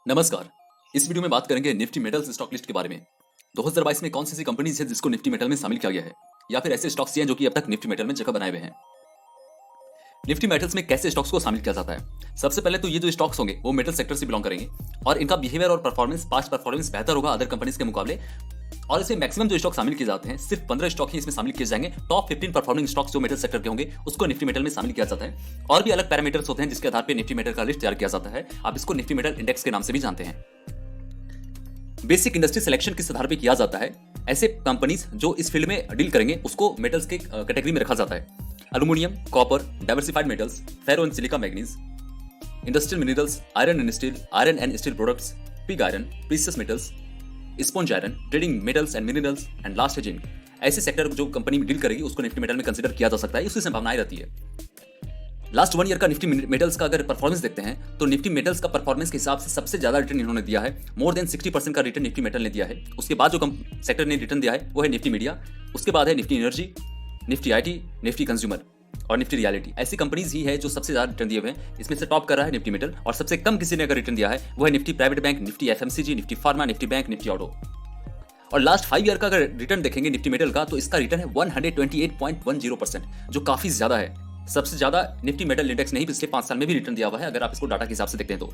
नमस्कार। इस वीडियो में बात करेंगे निफ्टी मेटल्स स्टॉक लिस्ट के बारे में। 2022 में कौन सी कंपनीज है जिसको निफ्टी मेटल में शामिल किया गया है, या फिर ऐसे स्टॉक्स हैं जो कि अब तक निफ्टी मेटल में जगह बनाए हुए हैं। निफ्टी मेटल्स में कैसे स्टॉक्स को शामिल किया जाता है? सबसे पहले तो ये जो स्टॉक्स होंगे वो मेटल सेक्टर से बिलोंग करेंगे और इनका बिहेवियर और पास्ट परफॉर्मेंस बेहतर होगा अदर कंपनीज के मुकाबले। और इसे मैक्सिमम जो स्टॉक शामिल किए जाते हैं, सिर्फ 15 स्टॉक ही इसमें शामिल किए जाएंगे। टॉप 15 परफॉर्मिंग स्टॉक्स जो मेटल सेक्टर के होंगे उसको निफ्टी मेटल में शामिल किया जाता है। और भी अलग पैरामीटर्स होते हैं जिसके आधार पर निफ्टी मेटल का लिस्ट तैयार किया जाता है। आप इसको निफ्टी मेटल इंडेक्स के नाम से भी जानते हैं। बेसिक इंडस्ट्री सिलेक्शन किस आधार पर किया जाता है? ऐसे कंपनीज जो इस फील्ड में डील करेंगे उसको मेटल्स के कैटेगरी में रखा जाता है। Aluminium, copper, diversified metals, ferro and silica manganese, industrial minerals, iron and steel products, pig iron, precious metals, sponge iron, trading metals and minerals and last है जिंक। ऐसे सेक्टर जो कंपनी में deal करेगी उसको निफ्टी मेटल में consider किया जा सकता है। उसकी संभावनाएं रहती है। लास्ट 1 ईयर का निफ्टी मेटल्स का अगर परफॉर्मेंस देखते हैं तो निफ्टी मेटल्स का परफॉर्मेंस के हिसाब से सबसे ज्यादा रिटर्न इन्होंने दिया है। मोर देन 60% का रिटर्न निफ्टी मेटल ने दिया है। उसके बाद जो सेक्टर ने रिटर्न दिया है वो है निफ्टी मीडिया, उसके बाद है Nifty energy, Nifty IT, Nifty consumer और निफ्टी रियलिटी। ऐसी कंपनीज ही है जो सबसे ज्यादा रिटर्न दिए हुए हैं। इसमें से टॉप कर रहा है निफ्टी मेटल और सबसे कम किसी ने अगर रिटर्न दिया है वो है Nifty private bank, Nifty FMCG, Nifty pharma, Nifty bank, Nifty auto. और लास्ट 5 ईयर का अगर रिटर्न देखेंगे निफ्टी मेटल का तो इसका रिटर्न है 128.10%, जो काफी ज्यादा है। सबसे ज्यादा निफ्टी मेटल इंडेक्स ने ही पिछले 5 साल में भी रिटर्न दिया हुआ है अगर आप इसको डाटा के हिसाब से देखते हैं तो।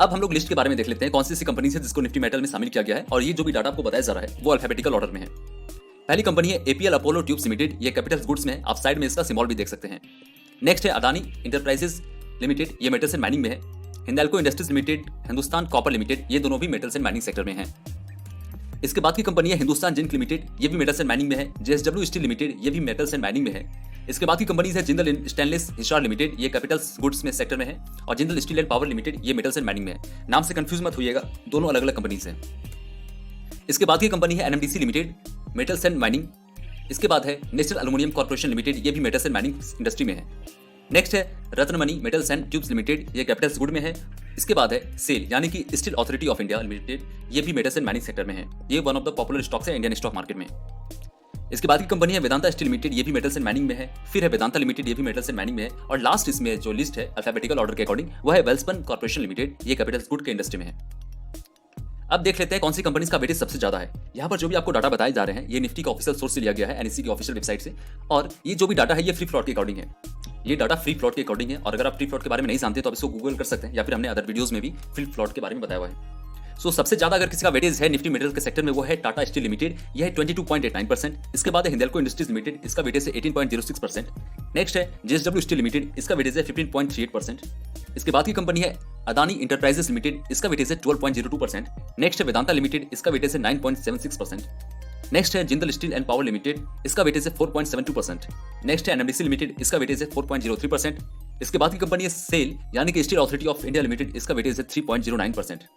अब हम लोग लिस्ट के बारे में देख लेते हैं कौन सी ऐसी कंपनी है जिसको निफ्टी मेटल में शामिल किया गया है। और ये जो भी डाटा आपको बताया जा रहा है वो अल्फाबेटिकल ऑर्डर में है। पहली कंपनी है एपीएल अपोलो ट्यूब्स लिमिटेड। ये कैपिटल गुड्स में, आप साइड में इसका सिंबल भी देख सकते हैं। नेक्स्ट है अदानी इंटरप्राइजेस लिमिटेड। ये मेटल्स एंड माइनिंग में है। Hindalco industries limited, Hindustan copper limited, ये दोनों भी मेटल्स एंड माइनिंग सेक्टर में है। इसके बाद की कंपनी है हिंदुस्तान जिंक लिमिटेड। ये भी मेटल्स एंड माइनिंग में है। जेएसडब्ल्यू स्टील लिमिटेड, ये भी मेटल्स एंड माइनिंग में है। इसके बाद की कंपनीज है जिंदल स्टेनलेस हिसार लिमिटेड। ये कैपिटल्स गुड्स में सेक्टर में है। और Jindal steel and power limited, ये मेटल्स एंड माइनिंग में है। नाम से कंफ्यूज मत होइएगा, दोनों अलग अलग कंपनीज हैं। इसके बाद की कंपनी है NMDC limited, metals and mining. इसके बाद है नेशनल एल्यूमिनियम कॉर्पोरेशन लिमिटेड। ये भी मेटल्स एंड माइनिंग इंडस्ट्री में है। नेक्स्ट है Ratnamani metals and tubes limited. ये कैपिटल्स गुड में है। इसके बाद है सेल यानी कि steel authority of India limited. ये भी मेटल्स एंड माइनिंग सेक्टर में है। ये one of the popular stocks है इंडियन स्टॉक मार्केट में। इसके बाद की कंपनी है वेदांता स्टील लिमिटेड। ये भी मेटल्स एंड माइनिंग में है। फिर है वेदांता लिमिटेड, ये भी मेटल्स एंड माइनिंग में है। और लास्ट इसमें जो लिस्ट है अल्फाबेटिकल ऑर्डर के अकॉर्डिंग वो है वेल्सपन कॉर्पोरेशन लिमिटेड। ये कैपिटल्स गुड के इंडस्ट्री में है। अब देख लेते हैं कौन सी कंपनीज का वेटेज सबसे ज्यादा है। यहाँ पर जो भी आपको डाटा बताए जा रहे हैं ये निफ्टी का ऑफिशियल सोर्स से लिया गया है, एनएससी की ऑफिशियल वेबसाइट से। और ये जो भी डाटा है ये फ्री फ्लॉट के अकॉर्डिंग है। ये डाटा फ्री फ्लॉट के अकॉर्डिंग है। और अगर आप फ्री फ्लॉट के बारे में नहीं जानते तो आप इसको गूगल कर सकते हैं, या फिर हमने अदर वीडियोस में भी फ्री फ्लॉट के बारे में बताया हुआ है। सबसे ज्यादा अगर किसी का वेटेज है निफ्टी मेटल के सेक्टर में वो है टाटा स्टील लिमिटेड। यह है 22.89%। इसके बाद है हिंदाल्को इंडस्ट्रीज लिमिटेड, इसका वेटेज है 18.06%। नेक्स्ट है जेएसडब्ल्यू स्टील लिमिटेड, इसका वेटेज है 15.38%। इसके बाद की कंपनी है अदानी इंटरप्राइजेस लिमिटेड, इसका वेटेज है 12.02%। नेक्स्ट है वेदांता लिमिटेड, इसका वेटेज है 9.76%। नेक्स्ट है Jindal steel and power limited, इसका वेटेज है 4.72%। नेक्स्ट है एनएमडीसी लिमिटेड, इसका वेटेज है 4.03%। इसके बाद की कंपनी है सेल यानी कि steel authority of India limited, इसका वेटेज है 3.09%।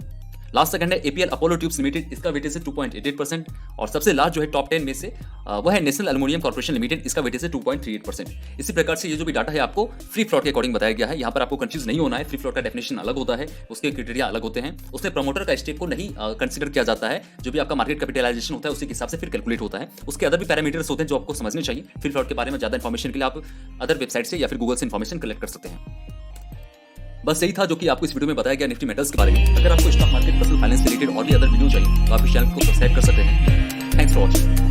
लास्ट सेकंड है एपीएल अपोलो ट्यूब्स लिमिटेड, इसका वेटेज है 2.88%। और सबसे लास्ट जो है टॉप 10 में से वह है नेशनल एल्यूमिनियम कॉर्पोरेशन लिमिटेड, इसका वेटेज है 2.38%। इसी प्रकार से ये जो भी डाटा है आपको फ्री फ्लॉट के अकॉर्डिंग बताया गया है। यहाँ पर आपको कंफ्यूज नहीं होना है। फ्री फ्लॉट का डेफिनेशन अलग होता है, उसके क्राइटेरिया अलग होते हैं। उसमें प्रमोटर का स्टेक को नहीं कंसिडर किया जाता है। जो भी आपका मार्केट कैपिटलाइजेशन होता है उसी के हिसाब से फिर कैलकुलेट होता है। उसके अदर भी पैरामीटर्स होते हैं जो आपको समझने चाहिए। फ्री फ्लॉट के बारे में ज्यादा इन्फॉर्मेशन के लिए आप अदर वेबसाइट से या फिर गूगल से इन्फॉर्मेशन कलेक्ट कर सकते हैं। बस यही था जो कि आपको इस वीडियो में बताया गया निफ्टी मेटल्स के बारे में। अगर आपको स्टॉक मार्केट, पर्सनल फाइनेंस से रिलेटेड और भी अदर वीडियो चाहिए तो आप इस चैनल को सब्सक्राइब कर सकते हैं। Thanks for watching.